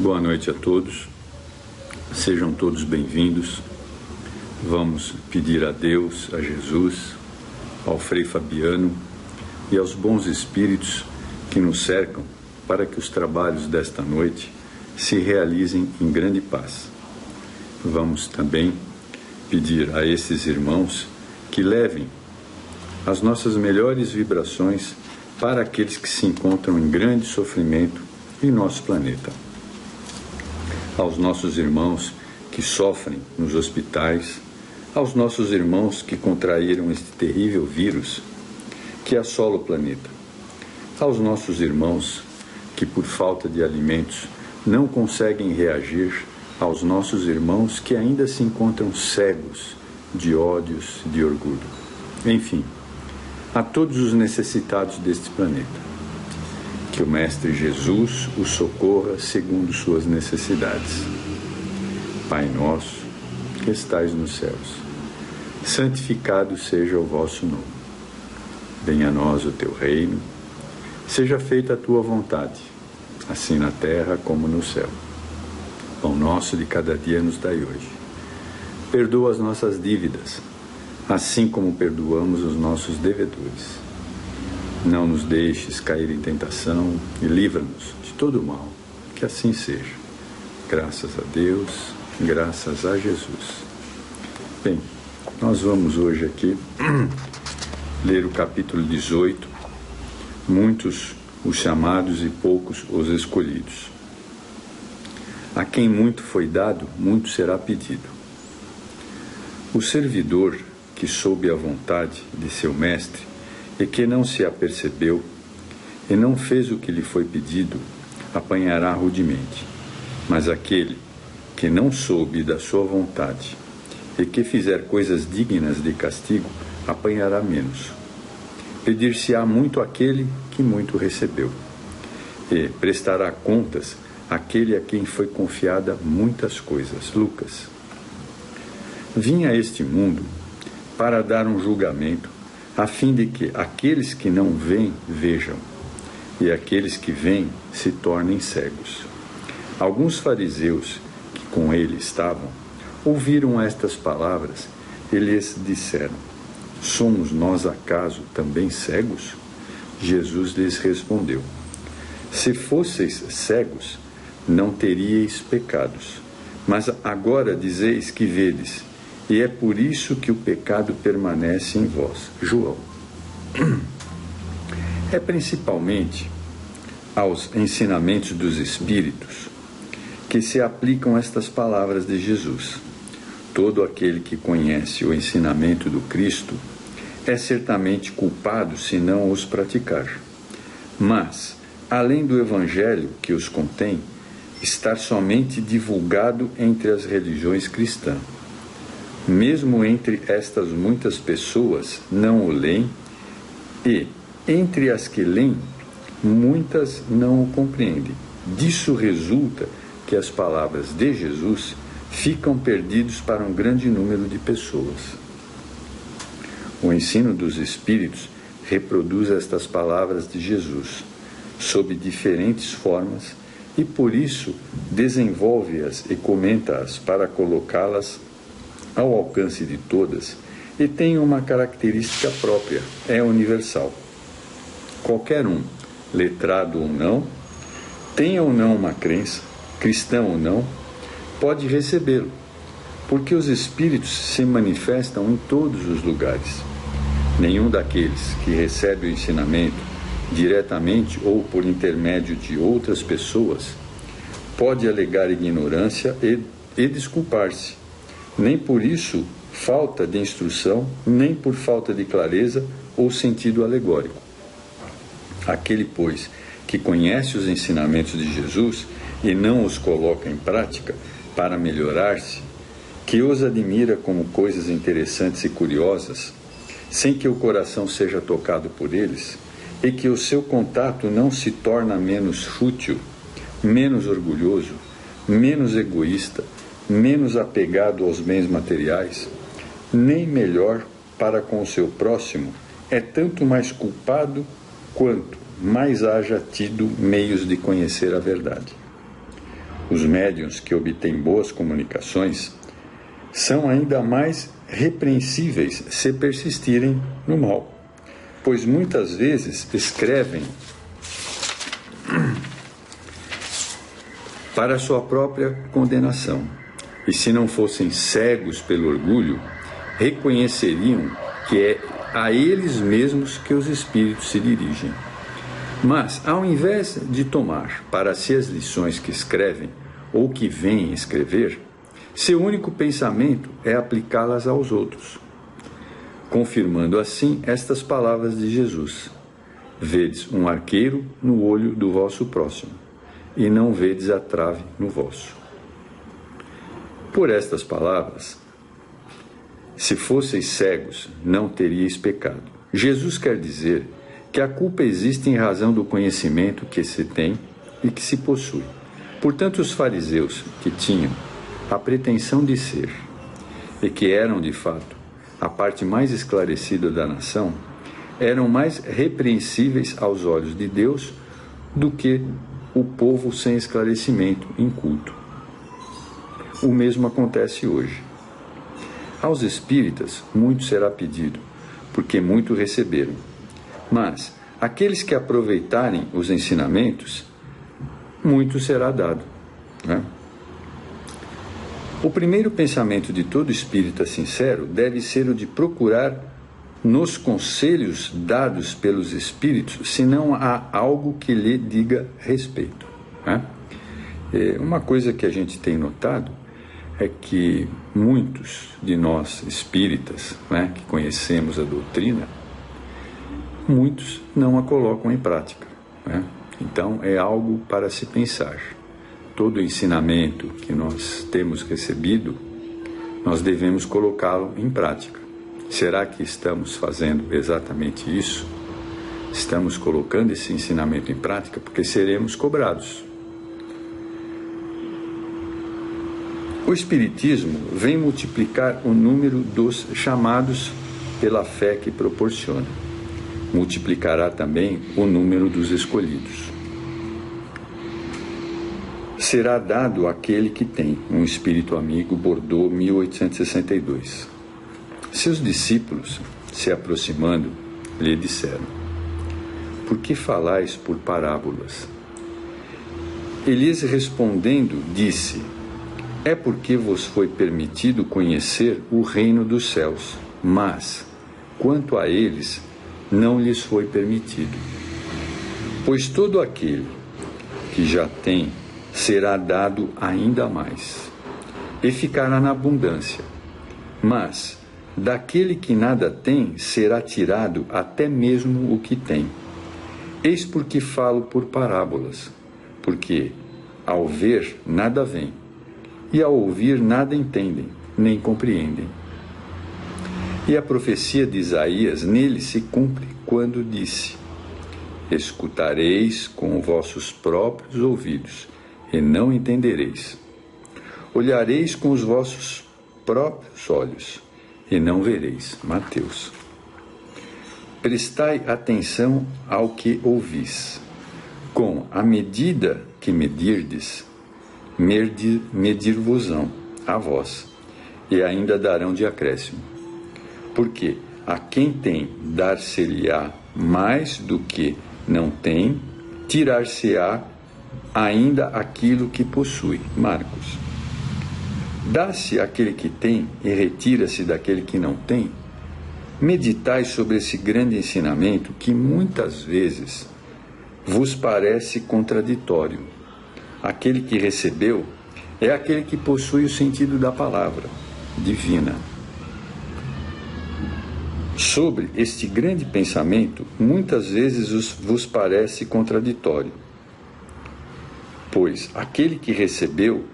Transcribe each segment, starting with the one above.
Boa noite a todos, sejam todos bem-vindos. Vamos pedir a Deus, a Jesus, ao Frei Fabiano e aos bons espíritos que nos cercam para que os trabalhos desta noite se realizem em grande paz. Vamos também pedir a esses irmãos que levem as nossas melhores vibrações para aqueles que se encontram em grande sofrimento em nosso planeta. Aos nossos irmãos que sofrem nos hospitais, aos nossos irmãos que contraíram este terrível vírus que assola o planeta, aos nossos irmãos que por falta de alimentos não conseguem reagir aos nossos irmãos que ainda se encontram cegos de ódios, de orgulho. Enfim, a todos os necessitados deste planeta. Que o Mestre Jesus os socorra segundo suas necessidades. Pai nosso, que estais nos céus, santificado seja o vosso nome. Venha a nós o teu reino, seja feita a tua vontade, assim na terra como no céu. Pão nosso de cada dia nos dai hoje. Perdoa as nossas dívidas, assim como perdoamos os nossos devedores. Não nos deixes cair em tentação e livra-nos de todo o mal, que assim seja. Graças a Deus, graças a Jesus. Bem, nós vamos hoje aqui ler o capítulo 18, muitos os chamados e poucos os escolhidos. A quem muito foi dado, muito será pedido. O servidor que soube a vontade de seu mestre e que não se apercebeu e não fez o que lhe foi pedido, apanhará rudemente. Mas aquele que não soube da sua vontade e que fizer coisas dignas de castigo, apanhará menos. Pedir-se-á muito àquele que muito recebeu, e prestará contas àquele a quem foi confiada muitas coisas. Lucas. Vim a este mundo para dar um julgamento, a fim de que aqueles que não veem, vejam, e aqueles que veem se tornem cegos. Alguns fariseus que com ele estavam, ouviram estas palavras e lhes disseram: somos nós acaso também cegos? Jesus lhes respondeu: se fosseis cegos, não teríeis pecados, mas agora dizeis que vedes, e é por isso que o pecado permanece em vós. João. É principalmente aos ensinamentos dos Espíritos que se aplicam estas palavras de Jesus. Todo aquele que conhece o ensinamento do Cristo é certamente culpado se não os praticar. Mas, além do Evangelho que os contém, estar somente divulgado entre as religiões cristãs. Mesmo entre estas muitas pessoas não o leem, e, entre as que leem, muitas não o compreendem. Disso resulta que as palavras de Jesus ficam perdidos para um grande número de pessoas. O ensino dos Espíritos reproduz estas palavras de Jesus, sob diferentes formas, e por isso desenvolve-as e comenta-as para colocá-las ao alcance de todas, e tem uma característica própria, é universal. Qualquer um, letrado ou não, tenha ou não uma crença, cristão ou não, pode recebê-lo, porque os Espíritos se manifestam em todos os lugares. Nenhum daqueles que recebe o ensinamento, diretamente ou por intermédio de outras pessoas, pode alegar ignorância e desculpar-se, nem por isso falta de instrução, nem por falta de clareza ou sentido alegórico. Aquele, pois, que conhece os ensinamentos de Jesus e não os coloca em prática para melhorar-se, que os admira como coisas interessantes e curiosas, sem que o coração seja tocado por eles, e que o seu contato não se torna menos fútil, menos orgulhoso, menos egoísta, menos apegado aos bens materiais, nem melhor para com o seu próximo, é tanto mais culpado quanto mais haja tido meios de conhecer a verdade. os médiuns que obtêm boas comunicações, são ainda mais repreensíveis se persistirem no mal, pois muitas vezes escrevem para sua própria condenação, e se não fossem cegos pelo orgulho, reconheceriam que é a eles mesmos que os espíritos se dirigem. Mas, ao invés de tomar para si as lições que escrevem ou que vêm escrever, seu único pensamento é aplicá-las aos outros, confirmando assim estas palavras de Jesus: vedes um arqueiro no olho do vosso próximo, e não vedes a trave no vosso. Por estas palavras, se fosseis cegos, não teríeis pecado. Jesus quer dizer que a culpa existe em razão do conhecimento que se tem e que se possui. Portanto, os fariseus, que tinham a pretensão de ser, e que eram, de fato, a parte mais esclarecida da nação, eram mais repreensíveis aos olhos de Deus do que o povo sem esclarecimento, inculto. O mesmo acontece hoje. Aos espíritas, muito será pedido, porque muito receberam. Mas, aqueles que aproveitarem os ensinamentos, muito será dado, né? O primeiro pensamento de todo espírita sincero deve ser o de procurar nos conselhos dados pelos espíritos, se não há algo que lhe diga respeito, né? Uma coisa que a gente tem notado é que muitos de nós espíritas, né, que conhecemos a doutrina, muitos não a colocam em prática, né? Então é algo para se pensar. Todo o ensinamento que nós temos recebido, nós devemos colocá-lo em prática. Será que estamos fazendo exatamente isso? Estamos colocando esse ensinamento em prática? Porque seremos cobrados. O Espiritismo vem multiplicar o número dos chamados pela fé que proporciona. Multiplicará também o número dos escolhidos. Será dado àquele que tem um espírito amigo, Bordeaux, 1862. Seus discípulos, se aproximando, lhe disseram: por que falais por parábolas? Elias respondendo, disse: é porque vos foi permitido conhecer o reino dos céus, mas, quanto a eles, não lhes foi permitido. Pois todo aquele que já tem será dado ainda mais, e ficará na abundância. Mas, daquele que nada tem, será tirado até mesmo o que tem. Eis porque falo por parábolas, porque, ao ver, nada veem, e ao ouvir nada entendem, nem compreendem. E a profecia de Isaías nele se cumpre quando disse: escutareis com vossos próprios ouvidos, e não entendereis. Olhareis com os vossos próprios olhos, e não vereis. Mateus. Prestai atenção ao que ouvis. Com a medida que medirdes, medir-vos-ão a vós, e ainda darão de acréscimo. Porque a quem tem, dar-se-lhe-á mais do que não tem, tirar-se-á ainda aquilo que possui. Marcos. Dá-se àquele que tem e retira-se daquele que não tem. Meditai sobre esse grande ensinamento que muitas vezes vos parece contraditório. Aquele que recebeu é aquele que possui o sentido da palavra divina. Sobre este grande pensamento, muitas vezes vos parece contraditório, pois aquele que recebeu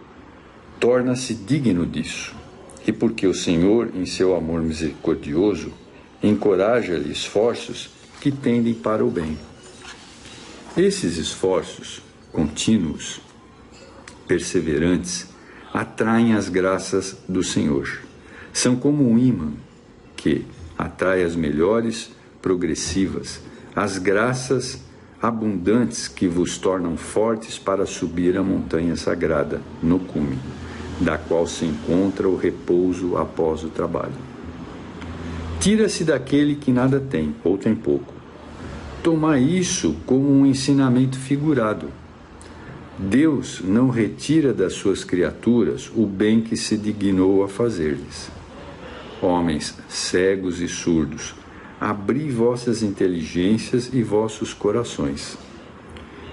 torna-se digno disso, e porque o Senhor, em seu amor misericordioso, encoraja-lhe esforços que tendem para o bem. Esses esforços contínuos, perseverantes, atraem as graças do Senhor. São como um ímã que atrai as melhores, progressivas, as graças abundantes que vos tornam fortes para subir a montanha sagrada, no cume, da qual se encontra o repouso após o trabalho. Tira-se daquele que nada tem, ou tem pouco. Tomai isso como um ensinamento figurado. Deus não retira das suas criaturas o bem que se dignou a fazer-lhes. Homens cegos e surdos, abri vossas inteligências e vossos corações.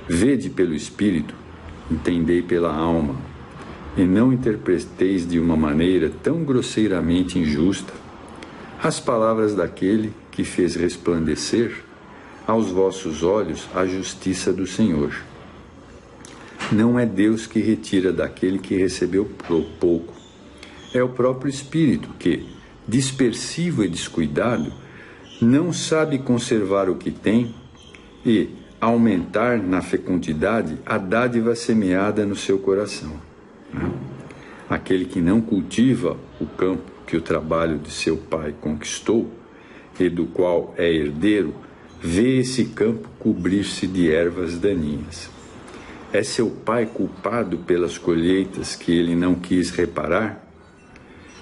Vede pelo Espírito, entendei pela alma, e não interpreteis de uma maneira tão grosseiramente injusta as palavras daquele que fez resplandecer aos vossos olhos a justiça do Senhor. Não é Deus que retira daquele que recebeu pouco. É o próprio Espírito que, dispersivo e descuidado, não sabe conservar o que tem e aumentar na fecundidade a dádiva semeada no seu coração. Aquele que não cultiva o campo que o trabalho de seu pai conquistou e do qual é herdeiro, vê esse campo cobrir-se de ervas daninhas. É seu pai culpado pelas colheitas que ele não quis reparar?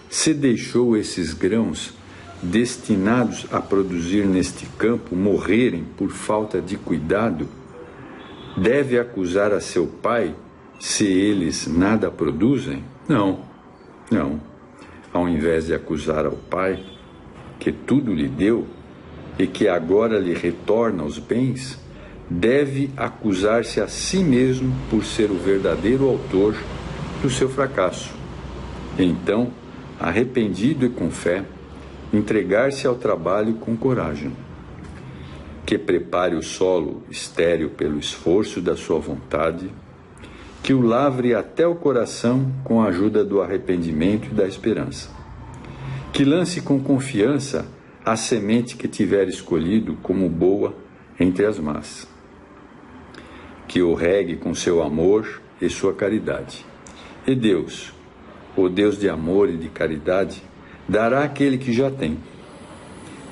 Se deixou esses grãos destinados a produzir neste campo morrerem por falta de cuidado, deve acusar a seu pai se eles nada produzem? Não. Ao invés de acusar ao pai, que tudo lhe deu e que agora lhe retorna os bens, deve acusar-se a si mesmo por ser o verdadeiro autor do seu fracasso. Então, arrependido e com fé, entregar-se ao trabalho com coragem. Que prepare o solo estéril pelo esforço da sua vontade, que o lavre até o coração com a ajuda do arrependimento e da esperança. Que lance com confiança a semente que tiver escolhido como boa entre as más. Que o regue com seu amor e sua caridade. E Deus, o Deus de amor e de caridade, dará àquele que já tem.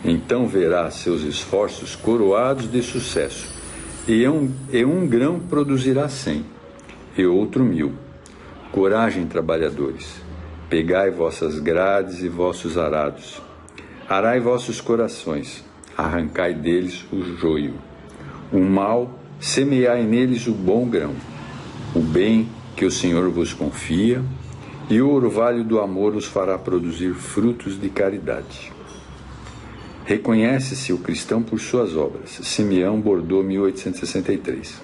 Então verá seus esforços coroados de sucesso, e um grão produzirá 100, e outro 1000. Coragem, trabalhadores, pegai vossas grades e vossos arados, arai vossos corações, arrancai deles o joio. O mal, semeai neles o bom grão, o bem que o Senhor vos confia, e o orvalho do amor os fará produzir frutos de caridade. Reconhece-se o cristão por suas obras. Simeão, Bordeaux, 1863.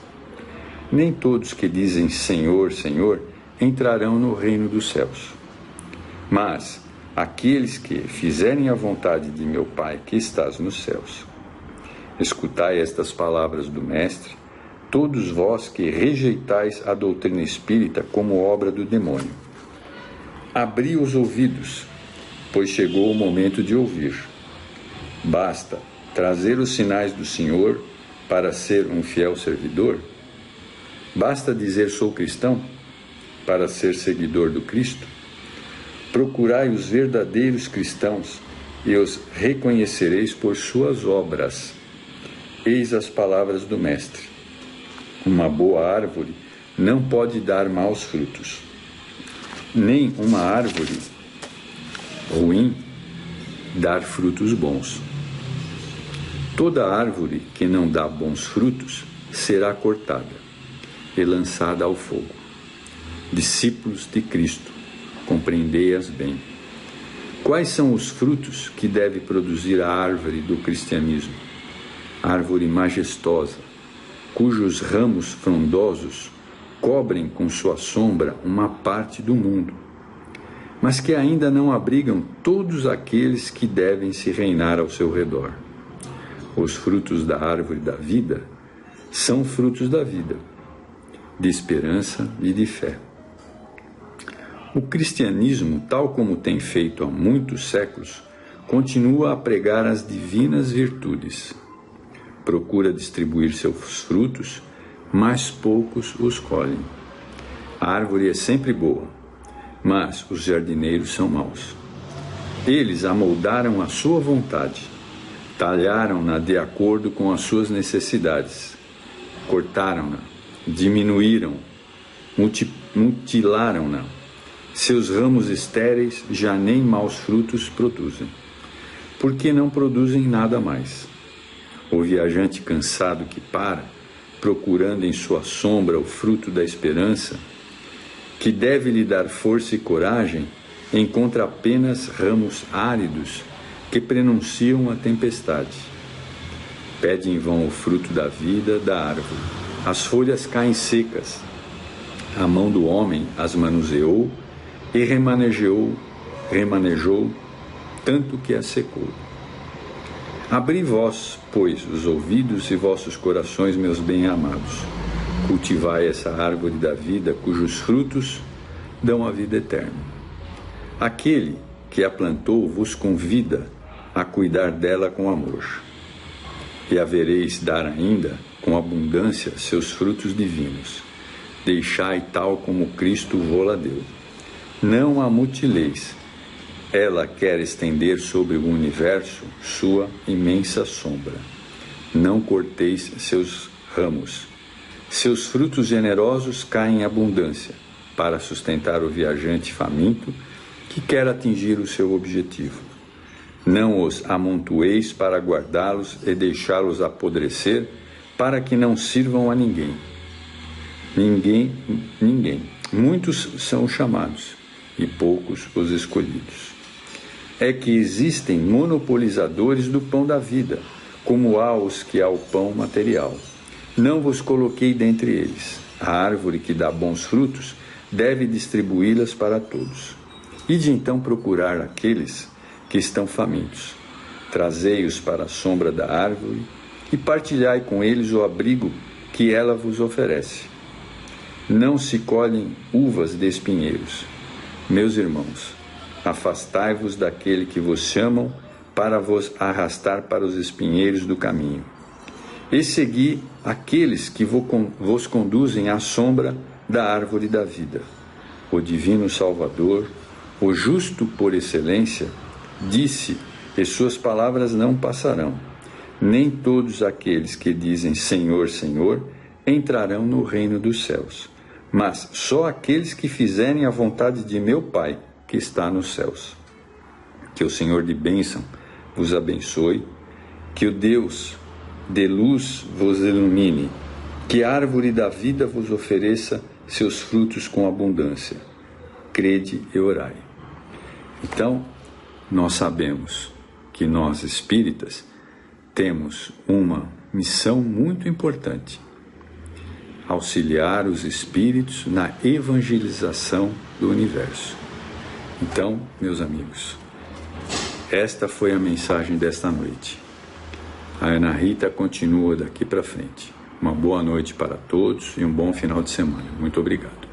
Nem todos que dizem Senhor, Senhor, entrarão no reino dos céus. Mas aqueles que fizerem a vontade de meu Pai que estás nos céus. Escutai estas palavras do Mestre, todos vós que rejeitais a doutrina espírita como obra do demônio. Abri os ouvidos, pois chegou o momento de ouvir. Basta trazer os sinais do Senhor para ser um fiel servidor? Basta dizer sou cristão para ser seguidor do Cristo? Procurai os verdadeiros cristãos e os reconhecereis por suas obras. Eis as palavras do Mestre. Uma boa árvore não pode dar maus frutos, nem uma árvore ruim dar frutos bons. Toda árvore que não dá bons frutos será cortada e lançada ao fogo. Discípulos de Cristo, compreendei-as bem. Quais são os frutos que deve produzir a árvore do cristianismo? Árvore majestosa, cujos ramos frondosos cobrem com sua sombra uma parte do mundo, mas que ainda não abrigam todos aqueles que devem se reinar ao seu redor. Os frutos da árvore da vida são frutos da vida, de esperança e de fé. O cristianismo, tal como tem feito há muitos séculos, continua a pregar as divinas virtudes. Procura distribuir seus frutos, mas poucos os colhem. A árvore é sempre boa, mas os jardineiros são maus. Eles amoldaram a sua vontade, talharam-na de acordo com as suas necessidades cortaram-na, diminuíram, mutilaram-na. Seus ramos estéreis já nem maus frutos produzem, porque não produzem nada mais. O viajante cansado que para, procurando em sua sombra o fruto da esperança, que deve lhe dar força e coragem, encontra apenas ramos áridos que prenunciam a tempestade. Pede em vão o fruto da vida da árvore. As folhas caem secas. A mão do homem as manuseou e remanejou tanto que as secou. Abri vós, pois, os ouvidos e vossos corações, meus bem-amados. Cultivai essa árvore da vida, cujos frutos dão a vida eterna. Aquele que a plantou vos convida a cuidar dela com amor. E havereis dar ainda, com abundância, seus frutos divinos. Deixai tal como Cristo vô-la deu. Não a mutileis. Ela quer estender sobre o universo sua imensa sombra. Não corteis seus ramos. Seus frutos generosos caem em abundância, para sustentar o viajante faminto que quer atingir o seu objetivo. Não os amontoeis para guardá-los e deixá-los apodrecer, para que não sirvam a ninguém. Ninguém. Muitos são os chamados, e poucos os escolhidos. É que existem monopolizadores do pão da vida, como há os que há o pão material. Não vos coloquei dentre eles. A árvore que dá bons frutos deve distribuí-las para todos. Ide então procurar aqueles que estão famintos. Trazei-os para a sombra da árvore e partilhai com eles o abrigo que ela vos oferece. Não se colhem uvas de espinheiros. Meus irmãos, afastai-vos daquele que vos chamam para vos arrastar para os espinheiros do caminho. E segui aqueles que vos conduzem à sombra da árvore da vida. O divino Salvador, o justo por excelência, disse, e suas palavras não passarão. Nem todos aqueles que dizem Senhor, Senhor, entrarão no reino dos céus, mas só aqueles que fizerem a vontade de meu Pai, que está nos céus. Que o Senhor de bênção vos abençoe, que o Deus de luz vos ilumine, que a árvore da vida vos ofereça seus frutos com abundância. Crede e orai. Então, nós sabemos que nós espíritas temos uma missão muito importante: auxiliar os espíritos na evangelização do universo. Então, meus amigos, esta foi a mensagem desta noite. A Ana Rita continua daqui para frente. Uma boa noite para todos e um bom final de semana. Muito obrigado.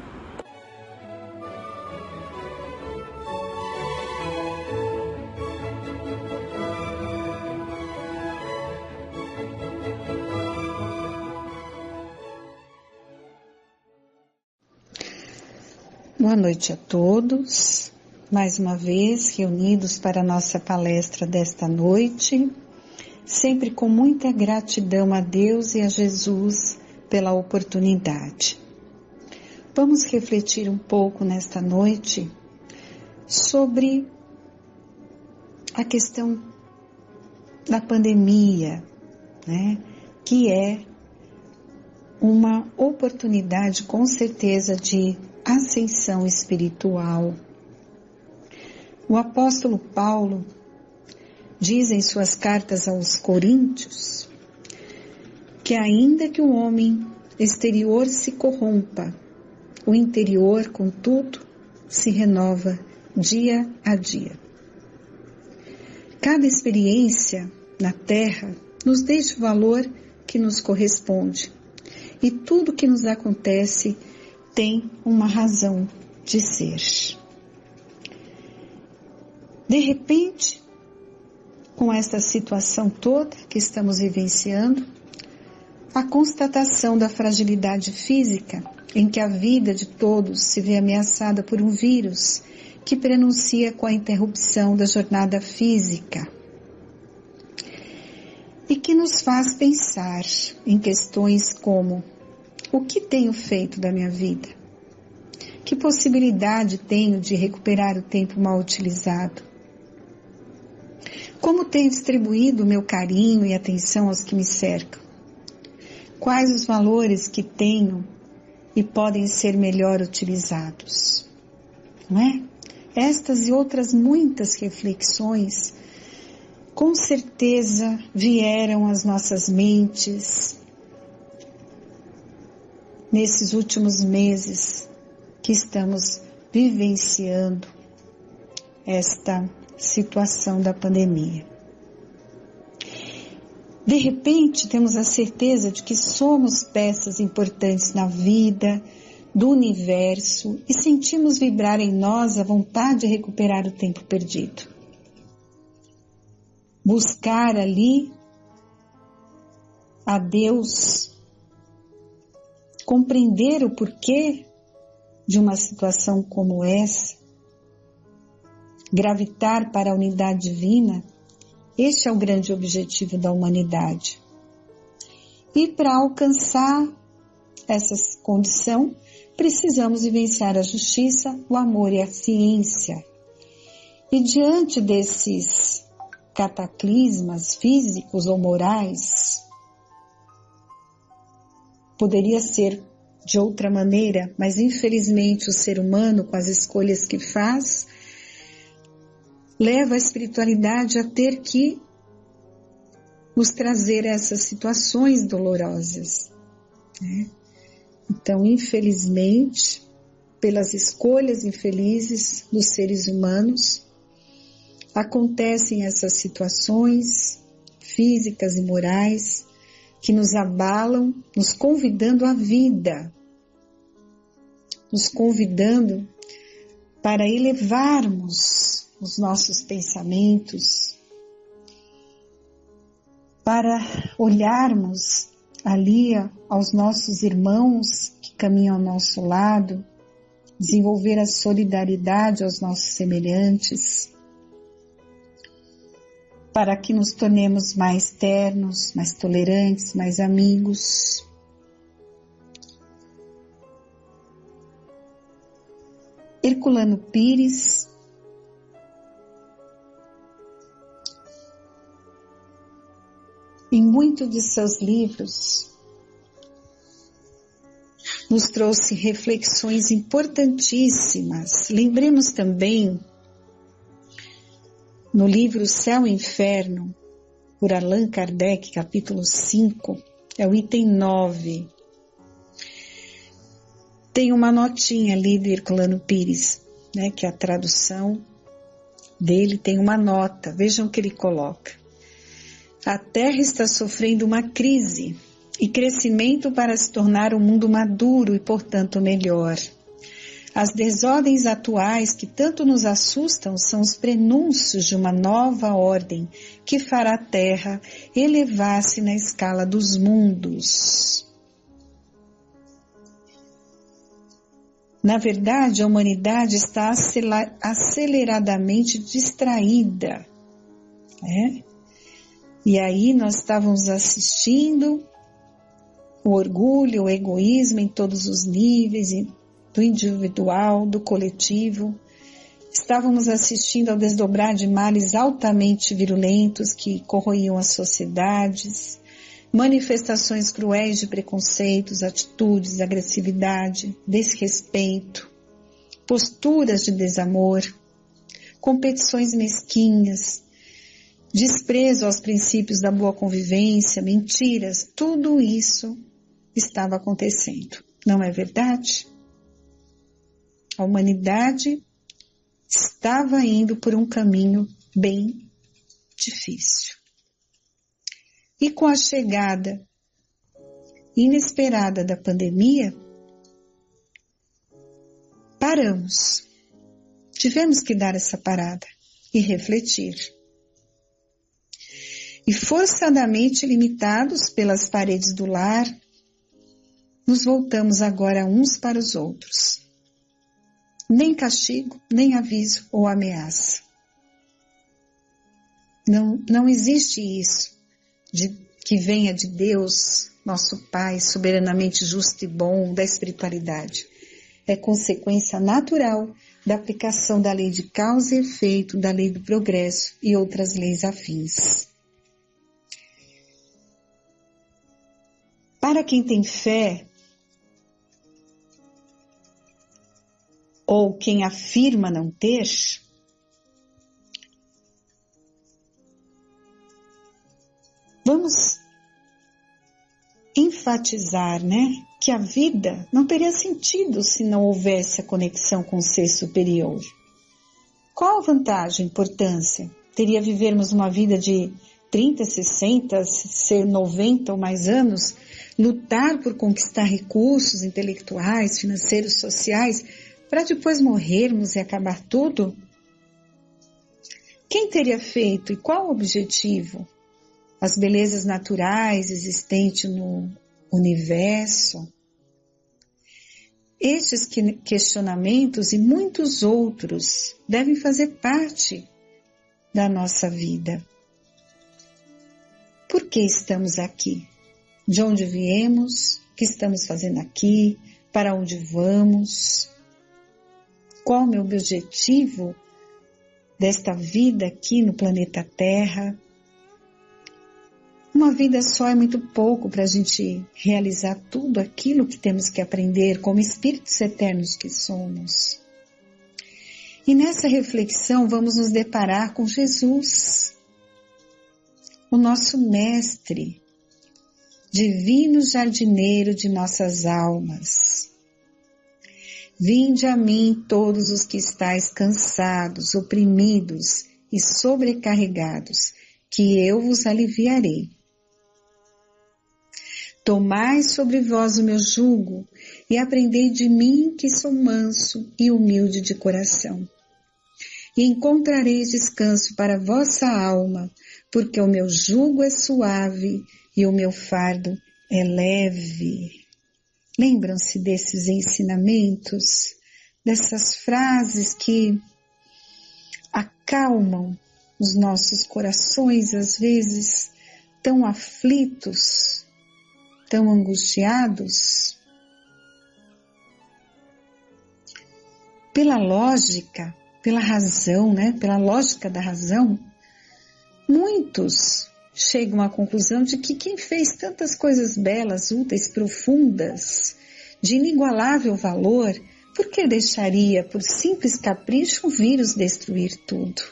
Boa noite a todos, mais uma vez reunidos para a nossa palestra desta noite, sempre com muita gratidão a Deus e a Jesus pela oportunidade. Vamos refletir um pouco nesta noite sobre a questão da pandemia, né? Que é uma oportunidade com certeza de ascensão espiritual. O apóstolo Paulo diz em suas cartas aos Coríntios que ainda que o homem exterior se corrompa, o interior, contudo, se renova dia a dia. Cada experiência na Terra nos deixa o valor que nos corresponde, e tudo que nos acontece tem uma razão de ser. De repente, com esta situação toda que estamos vivenciando, a constatação da fragilidade física em que a vida de todos se vê ameaçada por um vírus que prenuncia com a interrupção da jornada física. e que nos faz pensar em questões como: o que tenho feito da minha vida? Que possibilidade tenho de recuperar o tempo mal utilizado? Como tenho distribuído o meu carinho e atenção aos que me cercam? Quais os valores que tenho e podem ser melhor utilizados? Não é? Estas e outras muitas reflexões com certeza vieram às nossas mentes nesses últimos meses que estamos vivenciando esta situação da pandemia. De repente, temos a certeza de que somos peças importantes na vida, do universo, e sentimos vibrar em nós a vontade de recuperar o tempo perdido. Buscar ali a Deus, compreender o porquê de uma situação como essa, gravitar para a unidade divina, este é o grande objetivo da humanidade. E para alcançar essa condição, precisamos vivenciar a justiça, o amor e a ciência. E diante desses cataclismas físicos ou morais, poderia ser de outra maneira, mas infelizmente o ser humano, com as escolhas que faz, leva a espiritualidade a ter que nos trazer essas situações dolorosas, né? Então, infelizmente, pelas escolhas infelizes dos seres humanos, acontecem essas situações físicas e morais que nos abalam, nos convidando à vida, nos convidando para elevarmos os nossos pensamentos, para olharmos ali aos nossos irmãos que caminham ao nosso lado, desenvolver a solidariedade aos nossos semelhantes, para que nos tornemos mais ternos, mais tolerantes, mais amigos. Herculano Pires em muitos de seus livros, nos trouxe reflexões importantíssimas. Lembremos também, no livro Céu e Inferno, por Allan Kardec, capítulo 5, é o item 9. Tem uma notinha ali do Herculano Pires, né, que é a tradução dele, tem uma nota. Vejam o que ele coloca. A Terra está sofrendo uma crise e crescimento para se tornar um mundo maduro e, portanto, melhor. As desordens atuais que tanto nos assustam são os prenúncios de uma nova ordem que fará a Terra elevar-se na escala dos mundos. Na verdade, a humanidade está aceleradamente distraída, né? E aí nós estávamos assistindo o orgulho, o egoísmo em todos os níveis, do individual, do coletivo. Estávamos assistindo ao desdobrar de males altamente virulentos que corroíam as sociedades, manifestações cruéis de preconceitos, atitudes, agressividade, desrespeito, posturas de desamor, competições mesquinhas, desprezo aos princípios da boa convivência, mentiras, tudo isso estava acontecendo. Não é verdade? A humanidade estava indo por um caminho bem difícil. E com a chegada inesperada da pandemia, paramos. Tivemos que dar essa parada e refletir. E forçadamente limitados pelas paredes do lar, nos voltamos agora uns para os outros. Nem castigo, nem aviso ou ameaça. Não existe isso que venha de Deus, nosso Pai, soberanamente justo e bom, da espiritualidade. É consequência natural da aplicação da lei de causa e efeito, da lei do progresso e outras leis afins. Para quem tem fé, ou quem afirma não ter, vamos enfatizar, que a vida não teria sentido se não houvesse a conexão com o ser superior. Qual a vantagem, importância? Teria vivermos uma vida de 30, 60, ser 90 ou mais anos, lutar por conquistar recursos intelectuais, financeiros, sociais, para depois morrermos e acabar tudo? Quem teria feito e qual o objetivo? As belezas naturais existentes no universo? Estes questionamentos e muitos outros devem fazer parte da nossa vida. Por que estamos aqui? De onde viemos? O que estamos fazendo aqui? Para onde vamos? Qual o meu objetivo desta vida aqui no planeta Terra? Uma vida só é muito pouco para a gente realizar tudo aquilo que temos que aprender como espíritos eternos que somos. E nessa reflexão vamos nos deparar com Jesus, o nosso mestre, divino jardineiro de nossas almas. Vinde a mim todos os que estáis cansados, oprimidos e sobrecarregados, que eu vos aliviarei. Tomai sobre vós o meu jugo e aprendei de mim, que sou manso e humilde de coração. E encontrareis descanso para a vossa alma, porque o meu jugo é suave e o meu fardo é leve. Lembram-se desses ensinamentos, dessas frases que acalmam os nossos corações, às vezes tão aflitos, tão angustiados? Pela lógica, pela razão, pela lógica da razão, muitos chegam à conclusão de que quem fez tantas coisas belas, úteis, profundas, de inigualável valor, por que deixaria, por simples capricho, um vírus destruir tudo?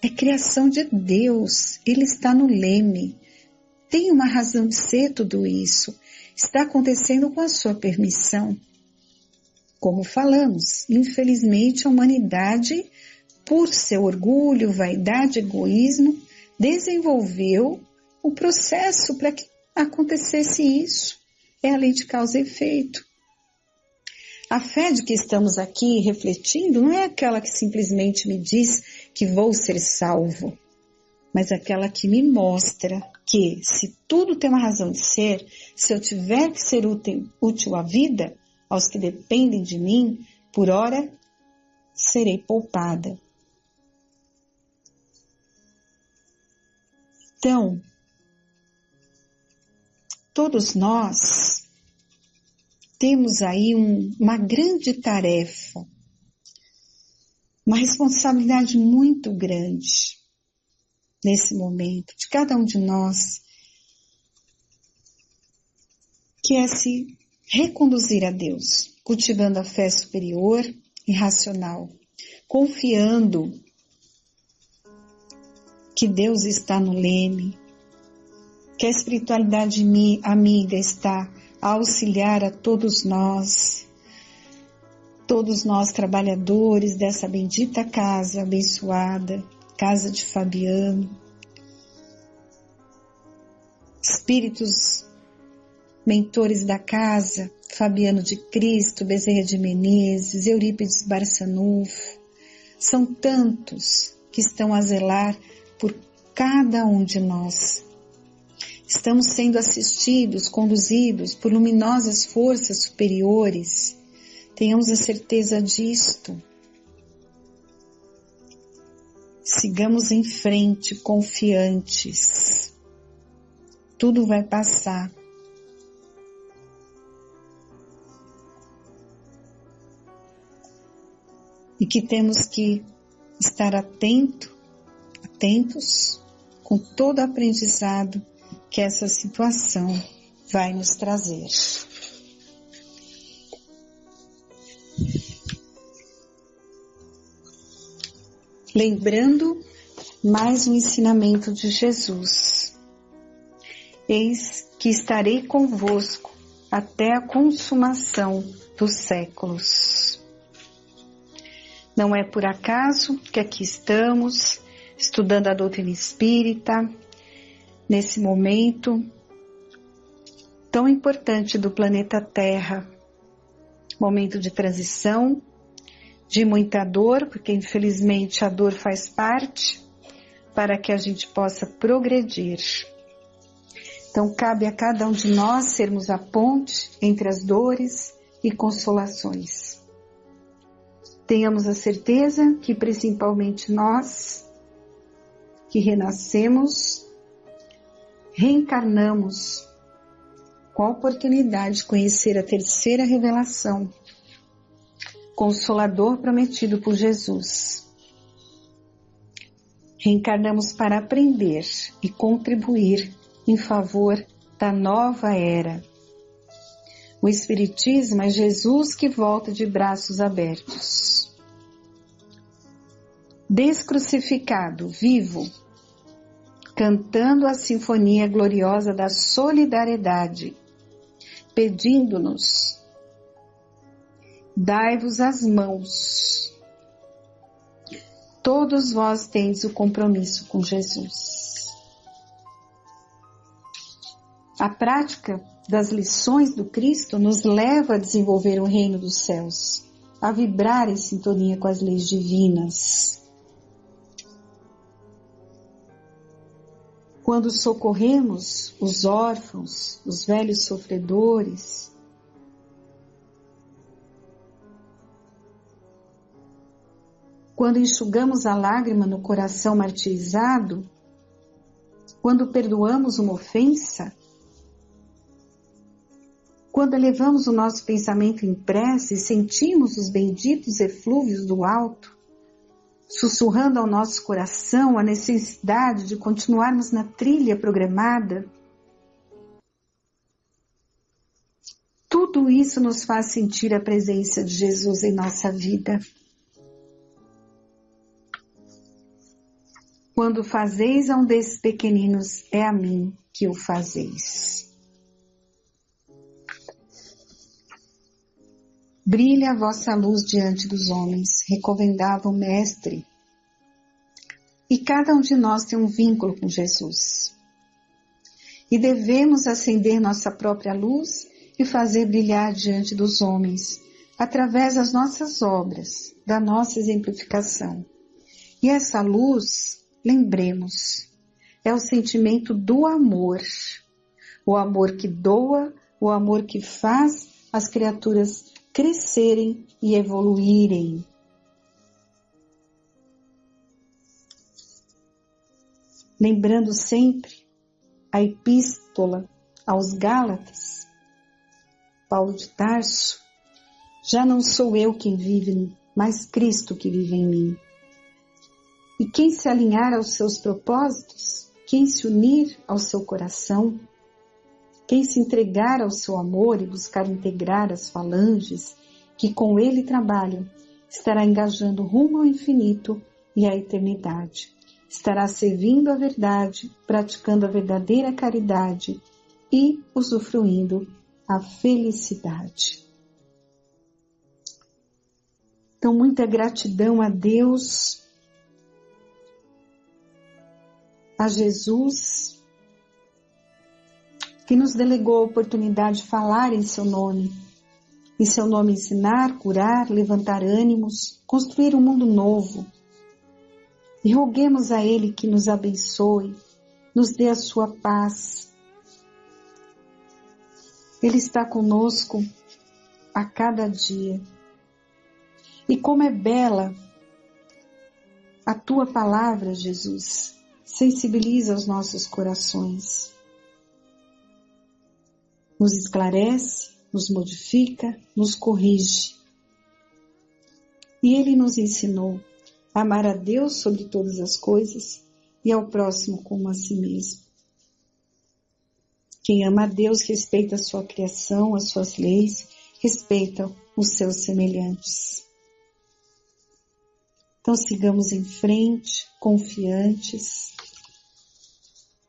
É criação de Deus, Ele está no leme. Tem uma razão de ser tudo isso. Está acontecendo com a sua permissão. Como falamos, infelizmente a humanidade, por seu orgulho, vaidade, egoísmo, desenvolveu o processo para que acontecesse isso. É a lei de causa e efeito. A fé de que estamos aqui refletindo não é aquela que simplesmente me diz que vou ser salvo, mas aquela que me mostra que, se tudo tem uma razão de ser, se eu tiver que ser útil à vida, aos que dependem de mim, por ora serei poupada. Então, todos nós temos aí uma grande tarefa, uma responsabilidade muito grande nesse momento, de cada um de nós, que é se reconduzir a Deus, cultivando a fé superior e racional, confiando que Deus está no leme, que a espiritualidade amiga está a auxiliar a todos nós trabalhadores dessa bendita casa abençoada, casa de Fabiano, espíritos mentores da casa, Fabiano de Cristo, Bezerra de Menezes, Eurípides Barçanufo, são tantos que estão a zelar por cada um de nós. Estamos sendo assistidos, conduzidos por luminosas forças superiores. Tenhamos a certeza disto. Sigamos em frente, confiantes. Tudo vai passar. E que temos que estar atentos com todo o aprendizado que essa situação vai nos trazer. Lembrando mais um ensinamento de Jesus. Eis que estarei convosco até a consumação dos séculos. Não é por acaso que aqui estamos, estudando a doutrina espírita, nesse momento tão importante do planeta Terra, momento de transição, de muita dor, porque infelizmente a dor faz parte, para que a gente possa progredir. Então cabe a cada um de nós sermos a ponte entre as dores e consolações. Tenhamos a certeza que principalmente nós, que renascemos, reencarnamos com a oportunidade de conhecer a terceira revelação, Consolador prometido por Jesus. Reencarnamos para aprender e contribuir em favor da nova era. O Espiritismo é Jesus que volta de braços abertos. Descrucificado, vivo, cantando a sinfonia gloriosa da solidariedade, pedindo-nos: dai-vos as mãos. Todos vós tendes o compromisso com Jesus. A prática das lições do Cristo nos leva a desenvolver o reino dos céus, a vibrar em sintonia com as leis divinas. Quando socorremos os órfãos, os velhos sofredores, quando enxugamos a lágrima no coração martirizado, quando perdoamos uma ofensa, quando elevamos o nosso pensamento em prece e sentimos os benditos eflúvios do alto, sussurrando ao nosso coração a necessidade de continuarmos na trilha programada, tudo isso nos faz sentir a presença de Jesus em nossa vida. Quando fazeis a um desses pequeninos, é a mim que o fazeis. Brilha a vossa luz diante dos homens, recomendava o Mestre. E cada um de nós tem um vínculo com Jesus. E devemos acender nossa própria luz e fazer brilhar diante dos homens, através das nossas obras, da nossa exemplificação. E essa luz, lembremos, é o sentimento do amor. O amor que doa, o amor que faz as criaturas crescerem e evoluírem. Lembrando sempre a epístola aos Gálatas, Paulo de Tarso: já não sou eu quem vive, mas Cristo que vive em mim. E quem se alinhar aos seus propósitos, quem se unir ao seu coração, quem se entregar ao seu amor e buscar integrar as falanges que com ele trabalham, estará engajando rumo ao infinito e à eternidade. Estará servindo a verdade, praticando a verdadeira caridade e usufruindo a felicidade. Então, muita gratidão a Deus, a Jesus, que nos delegou a oportunidade de falar em seu nome. Em seu nome ensinar, curar, levantar ânimos, construir um mundo novo. E roguemos a Ele que nos abençoe, nos dê a sua paz. Ele está conosco a cada dia. E como é bela a Tua palavra, Jesus, sensibiliza os nossos corações. Nos esclarece, nos modifica, nos corrige. E Ele nos ensinou a amar a Deus sobre todas as coisas e ao próximo como a si mesmo. Quem ama a Deus respeita a sua criação, as suas leis, respeita os seus semelhantes. Então sigamos em frente, confiantes,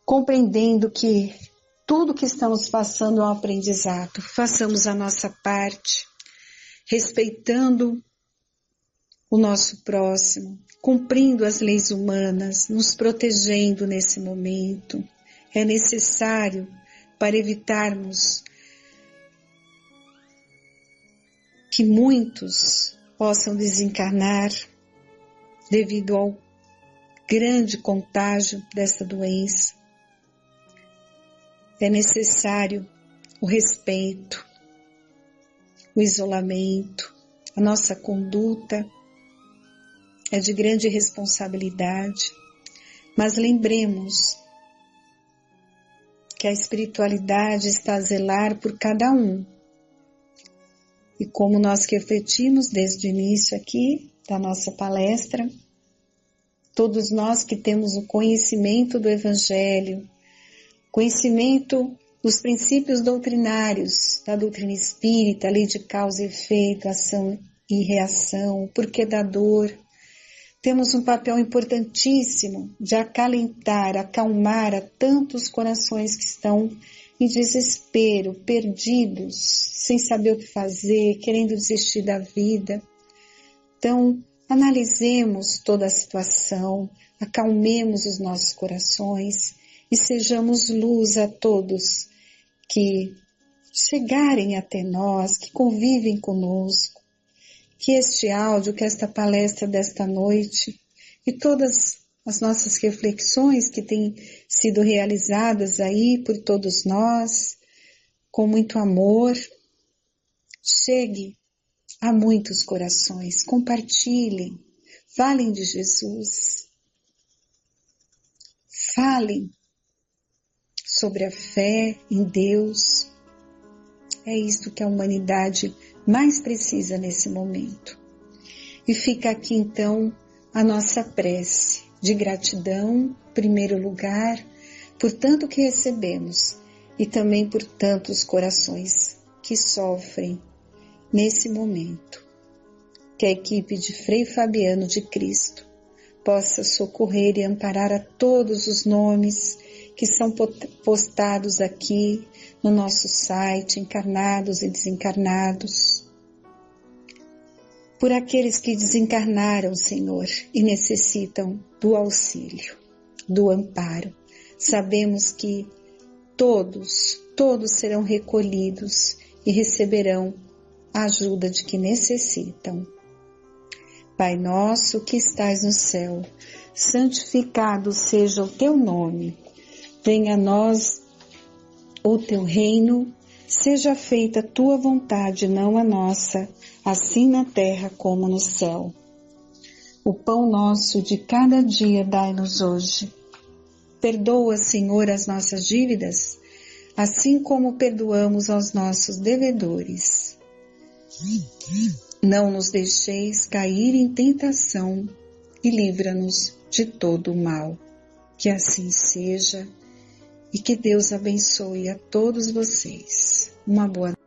compreendendo que tudo que estamos passando é um aprendizado. Façamos a nossa parte, respeitando o nosso próximo, cumprindo as leis humanas, nos protegendo nesse momento. É necessário para evitarmos que muitos possam desencarnar devido ao grande contágio dessa doença. É necessário o respeito, o isolamento, a nossa conduta é de grande responsabilidade, mas lembremos que a espiritualidade está a zelar por cada um. E como nós refletimos desde o início aqui da nossa palestra, todos nós que temos o conhecimento do Evangelho, conhecimento dos princípios doutrinários, da doutrina espírita, a lei de causa e efeito, ação e reação, o porquê da dor, temos um papel importantíssimo de acalentar, acalmar a tantos corações que estão em desespero, perdidos, sem saber o que fazer, querendo desistir da vida. Então, analisemos toda a situação, acalmemos os nossos corações e sejamos luz a todos que chegarem até nós, que convivem conosco. Que este áudio, que esta palestra desta noite e todas as nossas reflexões que têm sido realizadas aí por todos nós, com muito amor, chegue a muitos corações, compartilhem, falem de Jesus, falem sobre a fé em Deus. É isto que a humanidade mais precisa nesse momento. E fica aqui então a nossa prece de gratidão, em primeiro lugar, por tanto que recebemos e também por tantos corações que sofrem nesse momento. Que a equipe de Frei Fabiano de Cristo possa socorrer e amparar a todos os nomes que são postados aqui no nosso site, encarnados e desencarnados. Por aqueles que desencarnaram, Senhor, e necessitam do auxílio, do amparo. Sabemos que todos serão recolhidos e receberão a ajuda de que necessitam. Pai nosso que estais no céu, santificado seja o teu nome. Venha a nós o teu reino, seja feita a tua vontade, não a nossa, assim na terra como no céu. O pão nosso de cada dia dai-nos hoje. Perdoa, Senhor, as nossas dívidas, assim como perdoamos aos nossos devedores. Não nos deixeis cair em tentação e livra-nos de todo o mal. Que assim seja. E que Deus abençoe a todos vocês. Uma boa noite.